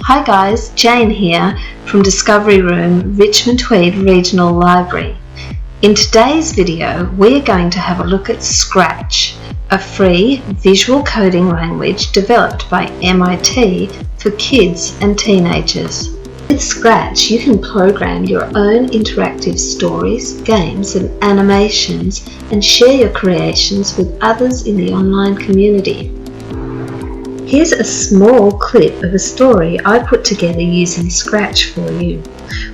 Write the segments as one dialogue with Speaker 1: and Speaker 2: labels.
Speaker 1: Hi guys, Jane here from DiscoveryRoom, Richmond Tweed Regional Library. In today's video, we're going to have a look at Scratch, a free visual coding language developed by MIT for kids and teenagers. With Scratch, you can program your own interactive stories, games and animations and share your creations with others in the online community. Here's a small clip of a story I put together using Scratch for you.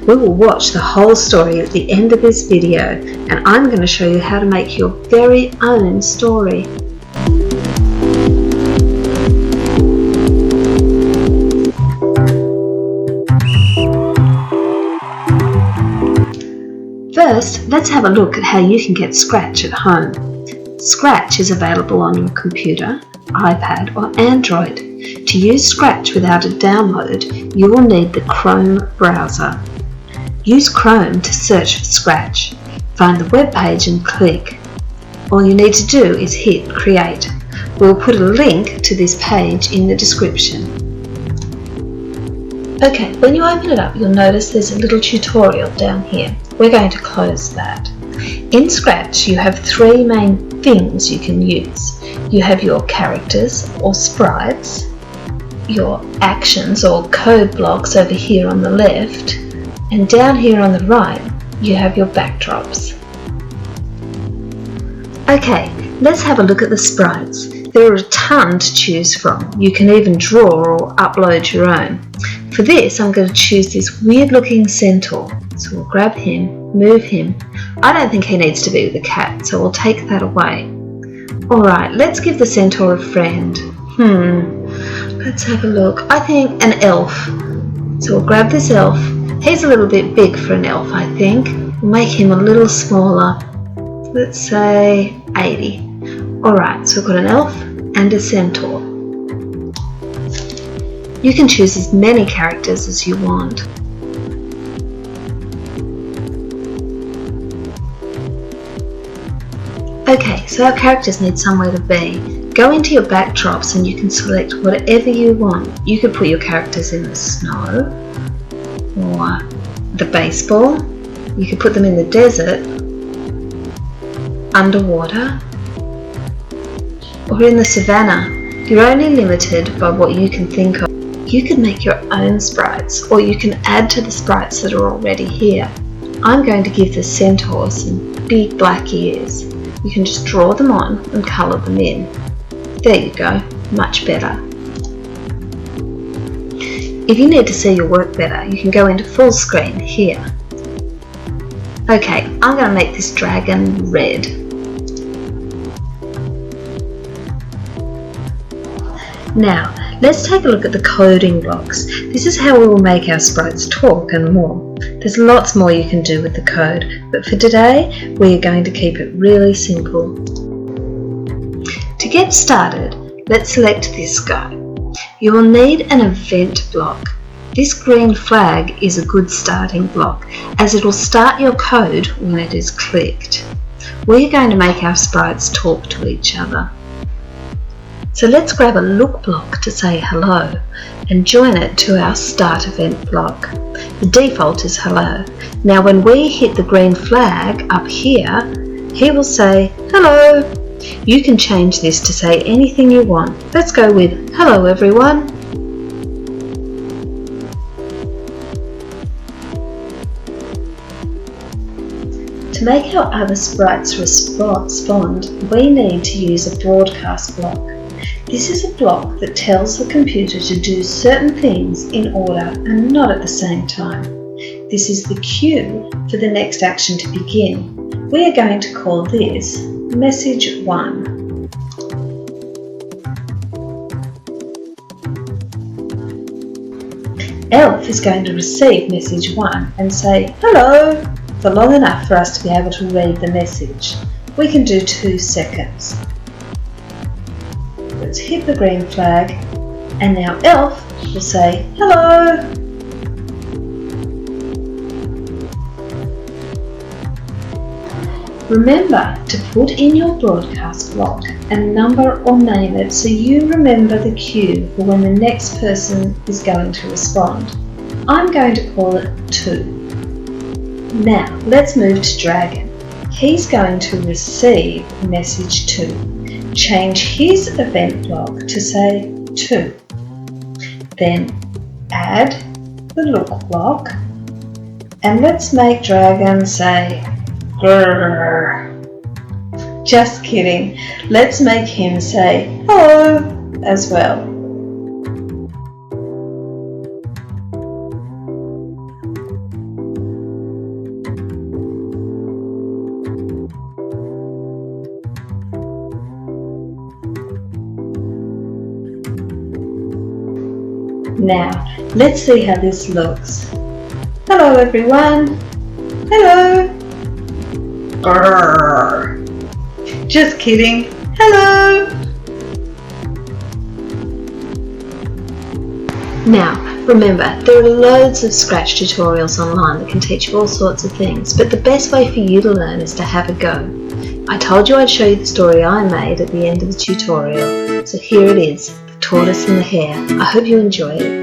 Speaker 1: We will watch the whole story at the end of this video, and I'm going to show you how to make your very own story. First, let's have a look at how you can get Scratch at home. Scratch is available on your computer, iPad or Android. To use Scratch without a download, you will need the Chrome browser. Use Chrome to search for Scratch. Find the web page and click. All you need to do is hit Create. We'll put a link to this page in the description. Okay, when you open it up, you'll notice there's a little tutorial down here. We're going to close that. In Scratch, you have three main things you can use. You have your characters or sprites, your actions or code blocks over here on the left, and down here on the right, you have your backdrops. Okay, let's have a look at the sprites. There are a ton to choose from. You can even draw or upload your own. For this, I'm going to choose this weird looking centaur. So we'll grab him, move him. I don't think he needs to be with the cat, so we'll take that away. Alright, let's give the centaur a friend. Let's have a look. I think an elf. So we'll grab this elf. He's a little bit big for an elf, I think. We'll make him a little smaller. Let's say 80. Alright, so we've got an elf and a centaur. You can choose as many characters as you want. Okay, so our characters need somewhere to be. Go into your backdrops and you can select whatever you want. You could put your characters in the snow or the baseball. You could put them in the desert, underwater, or in the savannah. You're only limited by what you can think of. You can make your own sprites, or you can add to the sprites that are already here. I'm going to give the centaur some big black ears. You can just draw them on and colour them in. There you go, much better. If you need to see your work better, you can go into full screen here. Okay, I'm going to make this dragon red. Now, let's take a look at the coding blocks. This is how we will make our sprites talk and more. There's lots more you can do with the code, but for today, we are going to keep it really simple. To get started, let's select this guy. You will need an event block. This green flag is a good starting block, as it will start your code when it is clicked. We're going to make our sprites talk to each other. So let's grab a look block to say hello and join it to our start event block. The default is hello. Now when we hit the green flag up here, he will say hello. You can change this to say anything you want. Let's go with hello everyone. To make our other sprites respond, we need to use a broadcast block. This is a block that tells the computer to do certain things in order and not at the same time. This is the cue for the next action to begin. We are going to call this message 1. Elf is going to receive message 1 and say hello for long enough for us to be able to read the message. We can do 2 seconds. Let's hit the green flag, and now Elf will say hello. Remember to put in your broadcast block and number or name it so you remember the cue for when the next person is going to respond. I'm going to call it 2. Now let's move to Dragon. He's going to receive message 2. Change his event log to say 2. Then add the look block, and let's make Dragon say grrr. Just kidding, let's make him say hello as well. Now, let's see how this looks. Hello everyone. Hello. Grrr. Just kidding. Hello. Now, remember, there are loads of Scratch tutorials online that can teach you all sorts of things, but the best way for you to learn is to have a go. I told you I'd show you the story I made at the end of the tutorial, so here it is. Tortoise and the Hare. I hope you enjoy it.